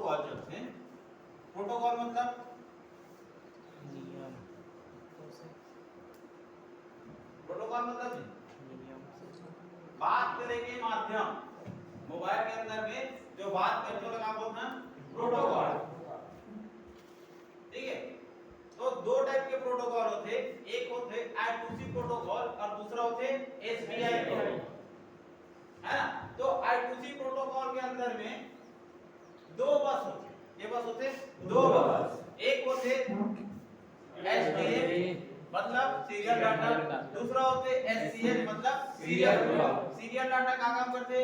Protocol चलते हैं। Protocol मतलब नियम, प्रोटोकॉल मतलब बात करे के माध्यम। मोबाइल के अंदर में जो बात करते हो लगा बोलना प्रोटोकॉल। ठीक है, तो दो टाइप के प्रोटोकॉल होते, एक होते I2C प्रोटोकॉल और दूसरा होते SPI प्रोटोकॉल, है ना। तो I2C प्रोटोकॉल के अंदर में दो बस होते, ये बस होते दो बस। एक होते SDA मतलब सीरियल डाटा, दूसरा होते SCL मतलब सीरियल क्लॉक। सीरियल डाटा का काम करते,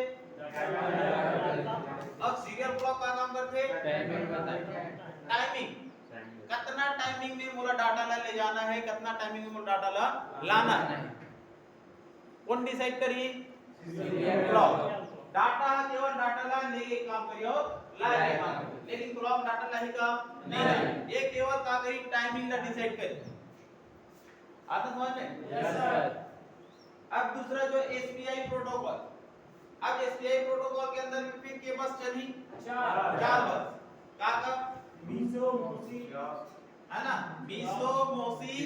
और सीरियल क्लॉक का काम करते टाइमिंग। कितना टाइमिंग में मोला डाटा ला ले जाना है, कितना टाइमिंग में मोला डाटा ला लाना है, कौन डिसाइड करिए? Serial clock. डाटा केवल डाटा ला लेके काम करियो, लाए के काम करियो, लेकिन क्लॉक डाटा ला ही काम नहीं है। ये केवल का करी टाइमिंग ला डिसाइड करी। आता समझ में? Yes sir. अब दूसरा जो SPI प्रोटोकॉल, अब SPI प्रोटोकॉल के अंदर फिर के बस चली चार बस का मीसो मोसी है ना, मीसो मोसी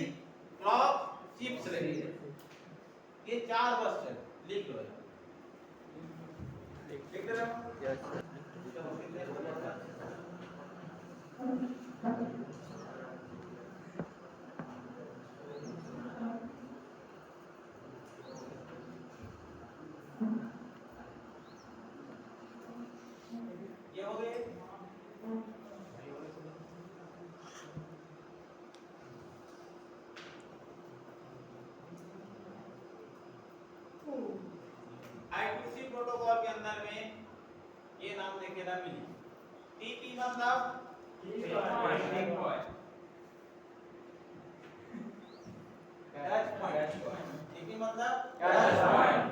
क्लॉक चिप्स लगी, ये चार बस चल। लिख लो, लिख दे रहा हूं। यस ये हो गए। I2C प्रोटोकॉल के अंदर में ये नाम देखे ना मिली। TP मतलब टच पॉइंट, TP मतलब टच पॉइंट।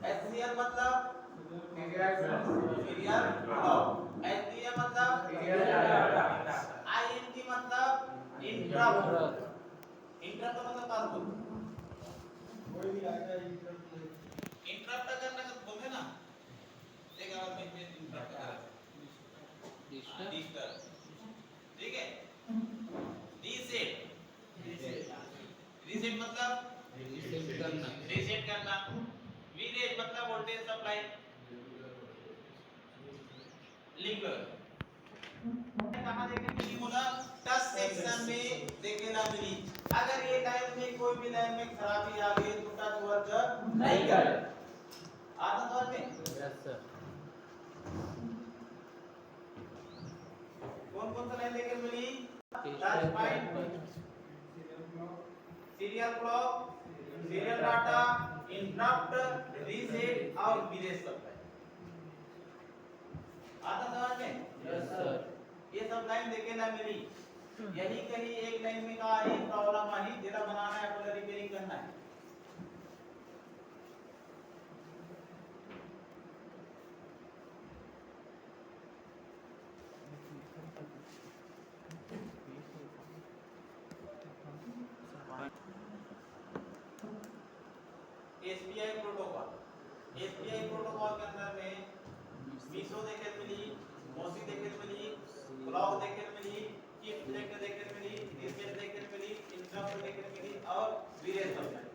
SCL मतलब सीरियल क्लॉक, SDA मतलब सीरियल डाटा, INT मतलब इंटरप्ट। इंटरप्ट का मतलब पासवर्ड, कोई भी आता है इंटरप्ट इंटरप्ट करना तो बोलते ना, एक आवाज में इंटरप्ट करा डिस्टर्ब। ठीक है, रीसेट, रीसेट मतलब रीसेट करना। वीरेज मतलब वोल्टेज सप्लाई। लिंक कहां देखे मिली बोला, टच सेक्शन में देखे ना मिली। अगर ये लाइन में कोई भी लाइन में खराबी आ गई तो टच वर्क नहीं करे। आता समझ में? Yes sir. कौन कौन सा लाइन देखे मिली? Touch point, serial clock, serial data, interrupt, reset और विदेश सप्लाई। आता समझ में? Yes sir. ये सब लाइन देखे ना मिली। यही कहीं एक लाइन में का ही प्रॉब्लम आई, जेला बनाना है बोला रिपेयरिंग करना है। SPI प्रोटोकॉल, SPI प्रोटोकॉल के अंदर में मीसो देखे मिली, मोसी देखे मिली, क्लॉक देखे मिली, चिप देखे मिली, रीसेट देखे मिली, इंटरप्ट देखे मिली और विरेज सप्लाई।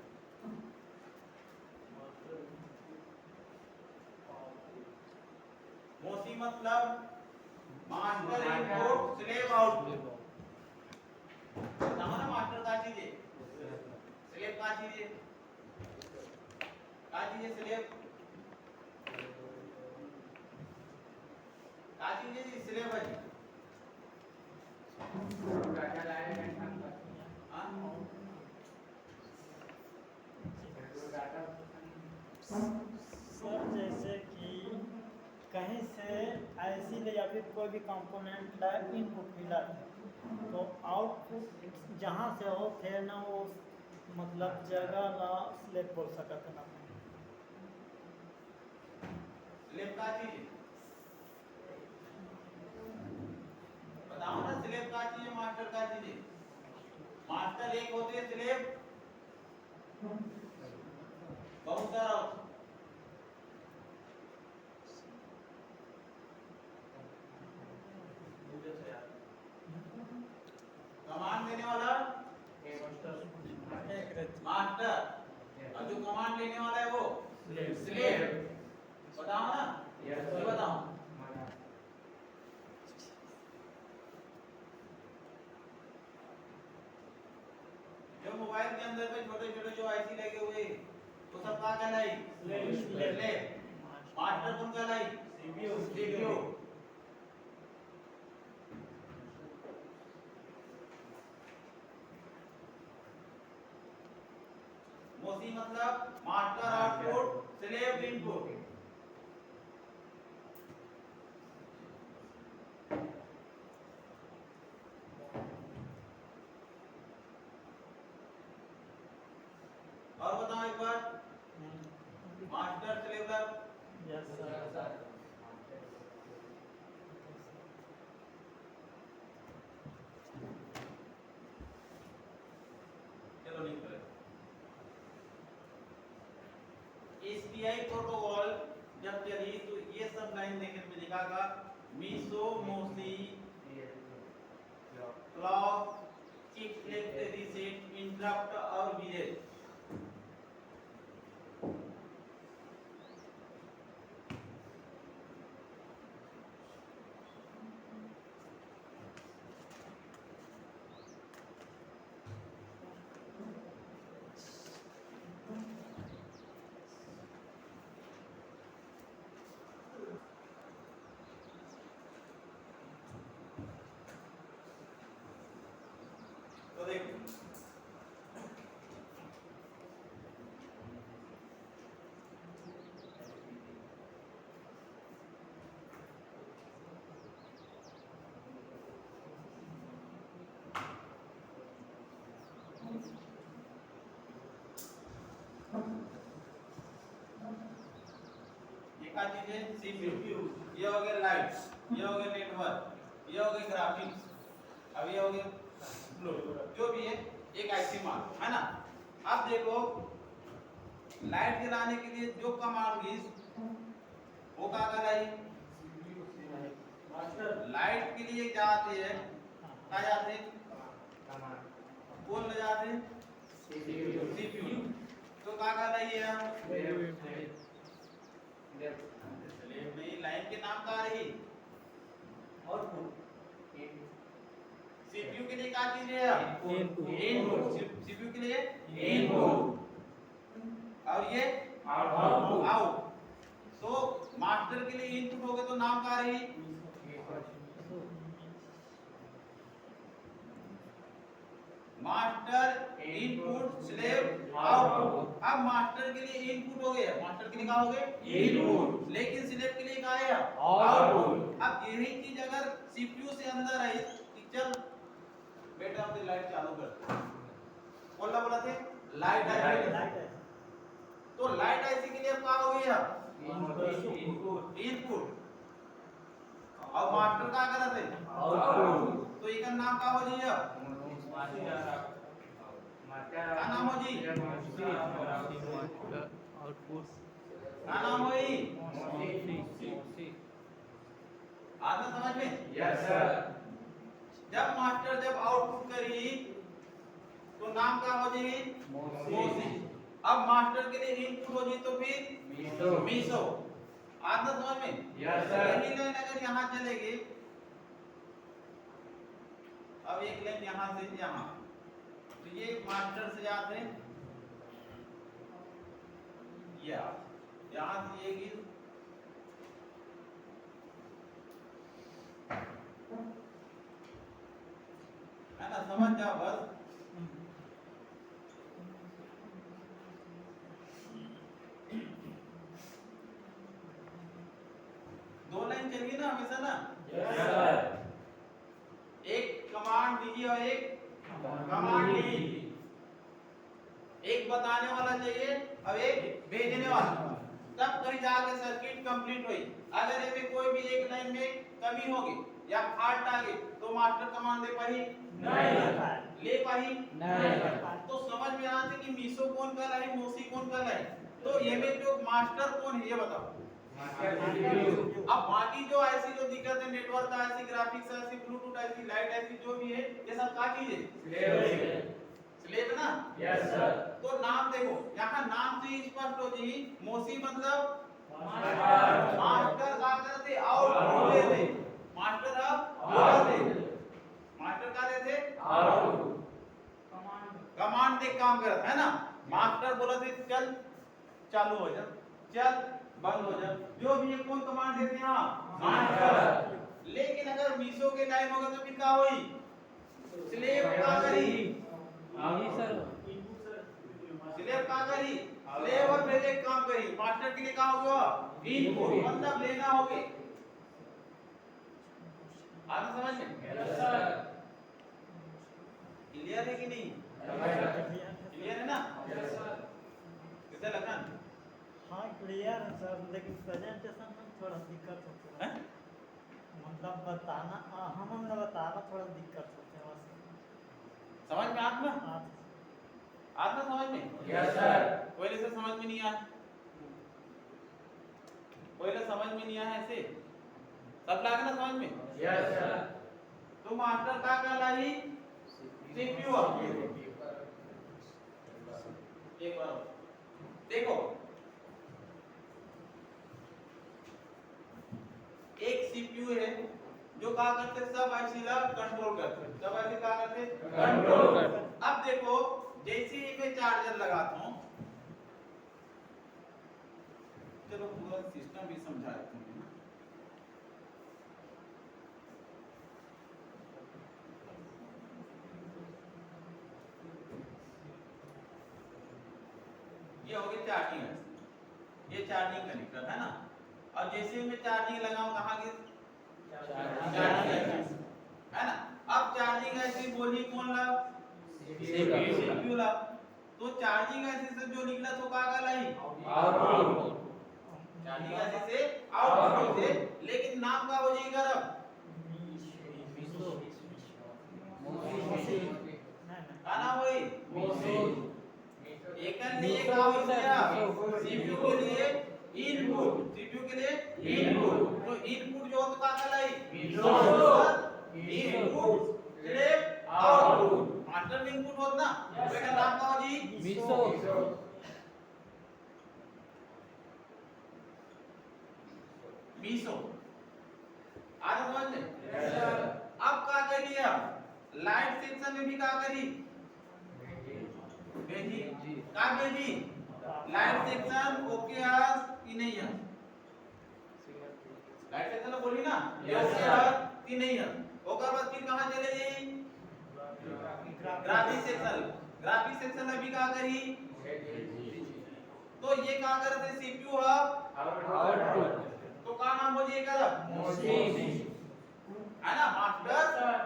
मोसी मतलब मास्टर इनपुट स्लेव आउटपुट। ना मास्टर का चीज है, स्लेव का चीज है, का चीज है स्लेव, का चीज है स्लेव है। डाटा लाए हैं हां सर, जैसे कि कहीं से ऐसी ले या फिर कोई भी कंपोनेंट ला इनपुट मिला है तो आउटपुट जहाँ से हो थे ना वो मतलब जगह ला स्लेप बोल सकते ना। स्लेव का चीज है, बताओ ना स्लेव का चीज है, मास्टर का चीज है। मास्टर एक होते हैं, स्लेव बहुत सारा होता। लेने वाला है वो स्लेव। बताओ ना, ये बताओ। जो मोबाइल के अंदर में छोटे छोटे जो आईसी लगे हुए वो सब कहाँ कहलाई? स्लेव। मास्टर कौन कहलाई? सीपीयू। मोसी मतलब मास्टर आउटपुट, स्लेव इनपुट। और बताओ एक बार, मास्टर स्लेव का यस सर। चलो लिख लो। एसपीआई प्रोटोकॉल जब चली तो ये सब लाइन देखने में दिखागा मीसो, मोसी, clock, chip left, reset, interrupt और विलेज। तो देखो ये क्या चीज है? सीपीयू। ये हो गया लाइट, ये हो गया नेटवर्क, ये हो गया ग्राफिक्स, अब ये हो गया फ्लो, जो भी है एक आईसी मान है ना। अब देखो लाइट जलाने के लिए जो कमांड दी वो क्या कहलाई? लाइट के लिए जाते हैं क्या जाते हैं? कौन ले जाते हैं? सीपीयू। तो क्या कहलाई है? स्लेव नहीं, लाइन के नाम क्या रही? आउटपुट। सीपीयू के लिए क्या चीज है? इनपुट। सीपीयू के लिए इनपुट और ये आउट। तो मास्टर के लिए इनपुट हो गए तो नाम क्या रही? Master input, slave output. अब मास्टर के लिए इनपुट हो गया, मास्टर के लिए क्या हो गए? इनपुट। लेकिन स्लेव के लिए क्या है? आउटपुट। अब यही चीज अगर सीपीयू से अंदर आई कि चल बेटा अपनी लाइट चालू कर, बोला थे लाइट आई, तो लाइट आईसी के लिए क्या हो गया? इनपुट। और मास्टर क्या कर रहे थे? आउटपुट। तो इसका नाम क्या हो जाएगा? क्या नाम हो जी? आउटपुट क्या नाम हो जी? आता समझ में? Yes sir. जब मास्टर जब आउटपुट करी तो नाम क्या हो जी? मोसी। अब मास्टर के लिए इनपुट हो जी तो फिर मीसो। आता समझ में? Yes sir. यही लाइन अगर यहाँ चलेगी, अब एक लाइन यहाँ से यहाँ, तो ये मास्टर से जाते हैं यहाँ से ये गिर है ना, समझ जाओ बस। दो लाइन चलिए ना हमेशा ना। Yes sir. एक कमांड दीजिए और एक कमांड लीजिए। एक बताने वाला चाहिए और एक भेजने वाला, तब कहीं जाके सर्किट कंप्लीट हुई। अगर इसमें कोई भी एक लाइन में कमी होगी या फाल्ट आ गई तो मास्टर कमांड दे पाही नहीं ले पाही नहीं। तो समझ में आते कि मीसो कौन कहलाई, मोसी कौन कहलाई। तो ये में जो मास्टर कौन है ये बताओ। अब बाकी जो आईसी जो दिक्कत है, network IC, graphics IC, Bluetooth IC, light IC, जो भी है ये सब क्या चीज है? स्लेव ना? Yes sir. तो नाम देखो, यहाँ नाम से ही स्पष्ट हो जी, मोसी मतलब मास्टर का करते आउटपुट देते, मास्टर अब मास्टर का देते कमांड दे काम करता है ना। मास्टर बोला थे चल चालू हो जा, चल बंद हो जा, जो भी ये कौन कमांड देते हैं मास्टर। लेकिन अगर मीसो के टाइम होगा तो फिर क्या होई, स्लेव का करी जी सर। स्लेव का करी, स्लेव और प्रोजेक्ट काम करी, मास्टर के लिए क्या होगा इनपुट, मतलब लेना होगे। आप समझ में? Yes sir. क्लियर है कि नहीं? क्लियर है ना? Yes sir. किसे लगा? हाँ क्लियर है सर, लेकिन प्रेजेंटेशन में थोड़ा दिक्कत होता है, मतलब बताना हमने बताना थोड़ा दिक्कत होता है बस। समझ में आत्मा? हाँ आत्मा समझ में? Yes sir. पहले से समझ में नहीं आया, पहले समझ में नहीं आया ऐसे सब लगा ना समझ में? Yes sir. तो मास्टर का कहलाई सीपीयू। एक बार देखो, एक सीपीयू है जो क्या करते सब आईसी ला कंट्रोल करते, सब आईसी क्या करते कंट्रोल करते। अब देखो जैसे ही मैं चार्जर लगाता हूं, चलो पूरा सिस्टम भी समझा देता हूं ना। ये हो गया चार्जिंग, ये चार्जिंग कनेक्टर है ना। और जैसे मैं चार्जिंग लगाऊं कहां की चार्जिंग है ना। अब चार्जिंग ऐसी बोली कौन ला, सीपीयू ला। तो चार्जिंग ऐसे से जो निकला तो का लाई आउटपुट। चार्जिंग ऐसे से आउटपुट से, लेकिन नाम का हो जाएगा अब का नाम होई एक लिए का हो गया सीपीयू के लिए इनपुट, सीपीयू के लिए इनपुट। तो इनपुट जो होता का लाई इनपुट स्लेव आउटपुट, मास्टर में इनपुट होता ना, बेटा नाम का हो जी मीसो। आज समझ में? अब क्या करिए, लाइट सेक्शन में भी क्या करी भेजी का भेजी लाइट सेक्शन ओके आज कि नहीं है, लाइट सेक्शन बोली ना ये ओके आज कि नहीं है। ओकर बाद फिर कहां चले जाई ग्राफिक सेक्शन, ग्राफिक सेक्शन में भी क्या करी, तो ये क्या करते सीपीयू आउटपुट, तो का नाम हो जाएगा है ना मास्टर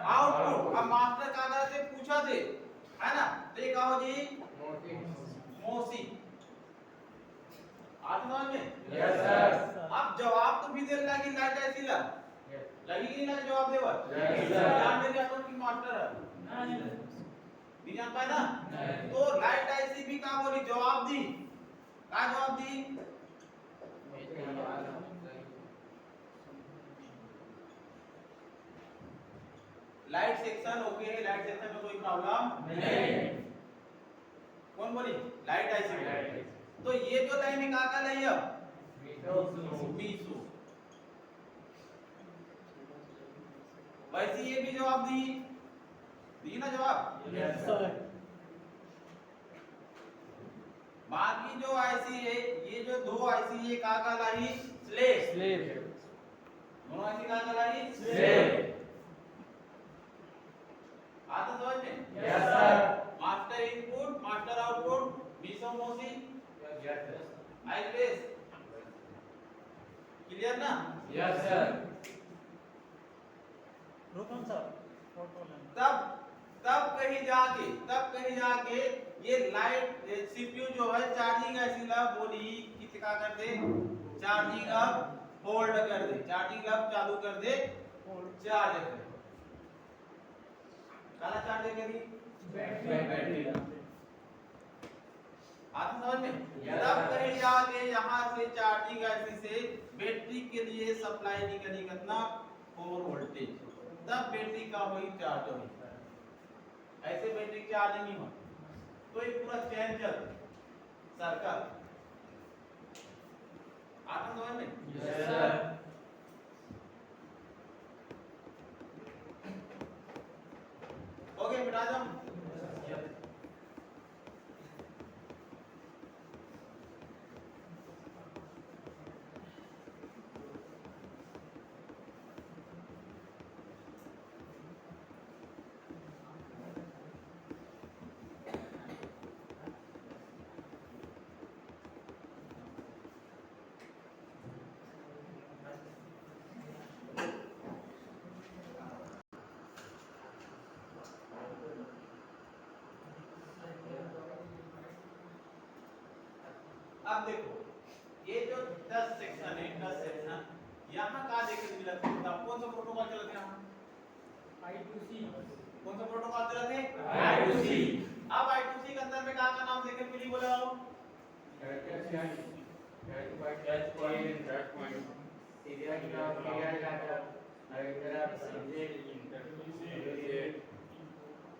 आउटपुट। अब मास्टर का करते पूछा थे है ना, तो ये का हो जी मोसी। आज समझ में? Yes sir. अब जवाब तो भी दे लगी लाइट ऐसी ला लगी कि नहीं जवाब देवा यस सर। जान दे अपन की मास्टर है नहीं जान पाए ना। तो लाइट ऐसी भी काम बोली जवाब दी, का जवाब दी लाइट सेक्शन ओके है, लाइट सेक्शन में कोई प्रॉब्लम नहीं। कौन बोली लाइट आईसी। तो ये जो लाइन में का लाई है मीसो, वैसे ये भी जवाब दी ना जवाब। Yes sir. बाकी जो आईसी है ये जो दो आईसी है का लाई स्लेव, दोनों आईसी का लाई स्लेव। आता समझ में? Yes sir. Master input master output MISO MOSI I base clear ना? Yes sir. रुकन सर फोटो लेना। तब कहीं जाके ये लाइट सीपीयू जो है चार्जिंग ऐसी ला बोली कि क्या कर दे चार्जिंग अब होल्ड कर दे, चार्जिंग अब चालू कर दे चार्ज कर काला चार्ज करी बैटरी। आप समझ में? तब कहीं जाके यहाँ से चार्जिंग ऐसी से बैटरी के लिए सप्लाई निकली कितना 4 वोल्टेज, तब बैटरी का हुई चार्ज हुई। ऐसे बैटरी चार्ज नहीं हो तो ये पूरा चैन चल सर्कल आता समझ में? Yes sir. ओके मिटा दो। अब देखो ये जो 10 सेक्शन है 10 सेक्शन यहाँ का देखे मिला था कौन सा प्रोटोकॉल चलते हैं हम I2C कौन सा प्रोटोकॉल चलते हैं I2C। अब I2C के अंदर में का नाम देखे मिली बोले आओ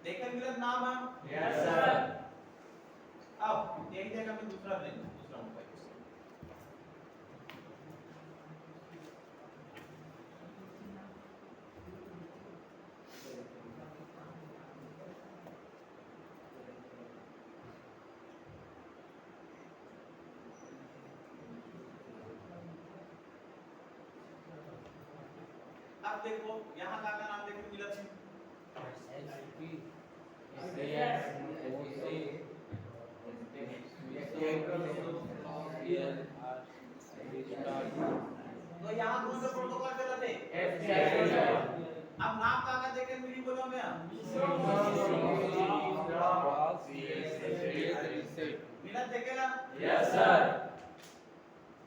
देखे मिला नाम है यस सर। अब यही जगह में दूसरा मोबाइल अब देखो यहाँ का नाम देखे मिला है तो यहाँ कौन सा प्रोटोकॉल चला थे अब नाम का देखे मिली बोलो मैं मिला देखेला यस सर।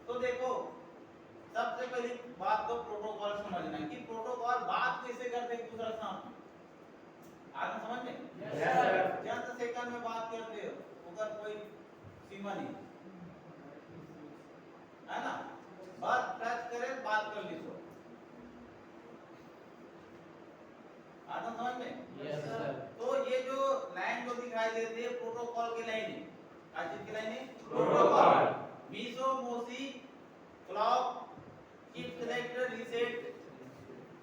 तो देखो सबसे पहली बात तो प्रोटोकॉल समझना है कि प्रोटोकॉल बात कैसे करते हैं एक दूसरे के साथ आगे समझ में यस सर। चंद सेकंड में बात करते हो अगर कोई सीमा नहीं है ना बस टच करे बात कर ली सो आगे समझ में यस सर। तो ये जो लाइन जो दिखाई देती है प्रोटोकॉल की लाइन है आज की लाइन है प्रोटोकॉल मीसो मोसी क्लॉक कीप सेलेक्टर रीसेट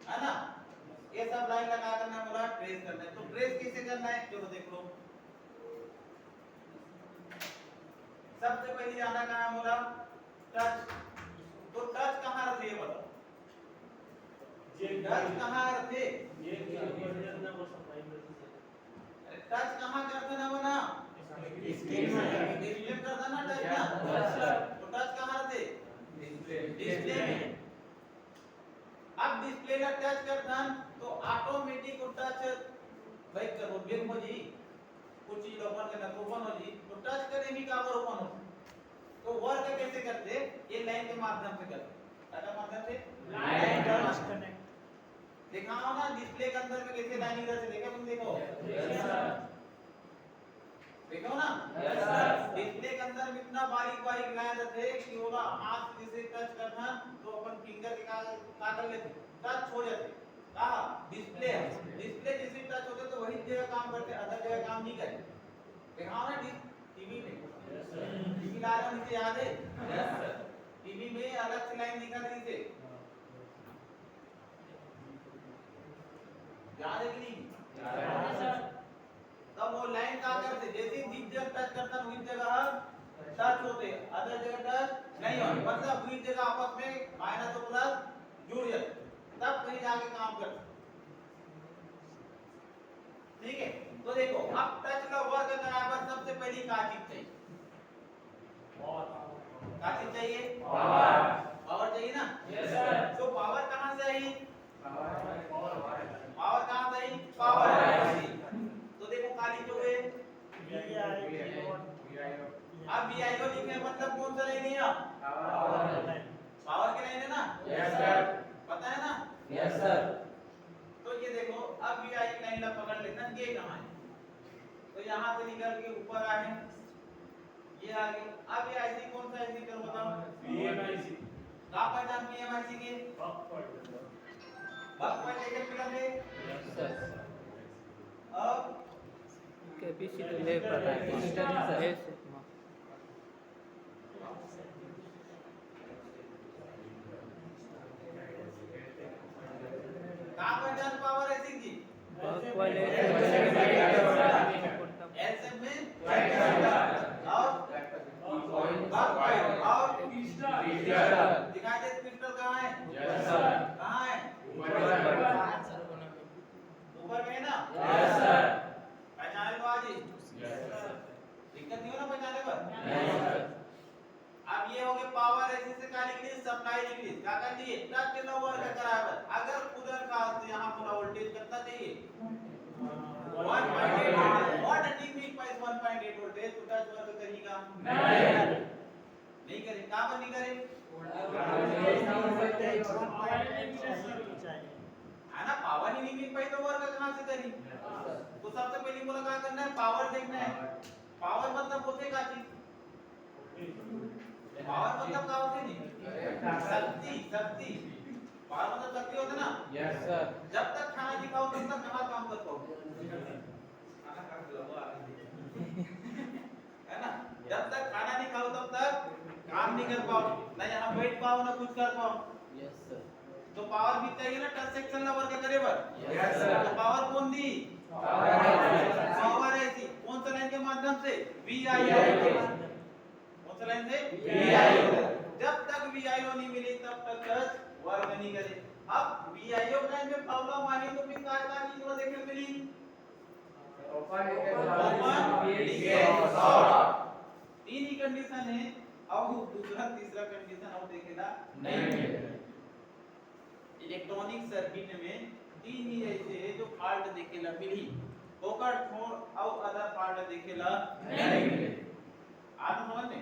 है ना ये सब लाइन लगा करना बोला ट्रेस करना है तो ट्रेस कैसे करना है चलो देख लो सबसे पहले आना कहां बोला टच तो टच कहां रखे ये बताओ टच कहां रखे टच कहां करते ना बना डिस्प्ले करता ना टच ना यस सर। तो टच कहां रखे डिस्प्ले में अब डिस्प्ले ला टच करता तो ऑटोमेटिक टच बैक करो बेग हो जी कुछ चीज ओपन करना तो ओपन हो जी तो टच करे भी का ओपन हो तो वर्क कैसे करते ये लाइन के माध्यम से करते क्या माध्यम से लाइन क्रॉस कनेक्ट दिखाओ ना डिस्प्ले के अंदर में कैसे लाइन इधर से देखा तुम देखो यस सर। देखो ना यस सर। डिस्प्ले के अंदर में इतना बारीक बारीक लाइन रहते कि होगा हाथ जैसे टच करना तो अपन फिंगर के का कर लेते टच हो जाते कहा डिस्प्ले डिस्प्ले जैसे टच होते तो वही जगह काम करते अदर जगह काम नहीं करते दिखाओ ना टीवी में टीवी ला रहा नीचे याद है यस सर। टीवी में अलग से लाइन निकल रही थी याद है कि नहीं तब वो लाइन का करते जैसे जिस जगह टच करता है उस जगह टच होते अदर जगह टच नहीं होते मतलब उस जगह आपस में माइनस और प्लस जुड़ जाते तब कहीं जाके काम करते ठीक है तो देखो अब टच का वर्क कराने पर सबसे पहली क्या चीज चाहिए क्या चीज चाहिए पावर। पावर चाहिए ना यस सर। तो पावर कहां से आई पावर कहां से आई पावर आई तो देखो काली जो है अब वीआईओ लिखने मतलब कौन सा लाइन है पावर की लाइन है ना यस सर। पता है ना यस सर। तो ये देखो अब वीआई की लाइन ला पकड़ लेना ये कहां है तो यहां से निकल के ऊपर आए ये आगे अब ये आईसी कौन सा आईसी कर बताओ पीएमआईसी का पहचान पीएमआईसी के बक पॉइंट लेकर मिला दे यस सर। अब कैपेसिटी ले पता है कहाँ पर जान पावर है सिंह जी बक वाले ऐसे में और दिखाई दे क्रिस्टल कहाँ है कहाँ है ऊपर में है ना पहचाने तो आज ही दिक्कत नहीं हो ना पहचाने पर अब ये हो गए पावर ऐसे से का लिख ली सप्लाई लिख ली क्या कर दिए टच नो वर्क करावर अगर उधर का तो यहां पूरा वोल्टेज कितना चाहिए 1.8 व्हाट नीड पाइस 1.8 वोल्टेज तो टच वर्क करेगा नहीं करे कहां पर नहीं करे है ना पावर ही नहीं पाई तो वर्क कहां से करी तो सबसे पहले बोला क्या करना है पावर देखना है पावर मतलब होते का चीज पावर मतलब क्या होते नहीं शक्ति शक्ति पावर मतलब शक्ति होता ना यस सर जब तक खाना नहीं खाओ तब तक कहां काम कर पाओ है ना जब तक खाना नहीं खाओ तब तक काम नहीं कर पाओ ना यहां बैठ पाओ ना कुछ कर पाओ यस सर तो पावर भी चाहिए ना टच सेक्शन ला वर्क करे बर यस सर तो पावर कौन दी पावर है थी कौन सा लाइन के माध्यम से वीआईओ कौन सा लाइन से वीआईओ जब तक वीआईओ नहीं मिली तब तक टच वर्क नहीं करे अब वीआईओ लाइन में प्रॉब्लम आई तो फिर क्या क्या चीज देखने मिली ओपन तीन ही कंडीशन है अब दूसरा तीसरा कंडीशन अब देखेगा नहीं मिलेगा इलेक्ट्रॉनिक सर्किट में तीन ही ऐसे है जो फॉल्ट देखेला मिली ओकर छोड़ और अदर फॉल्ट देखेला नहीं मिले आप समझ में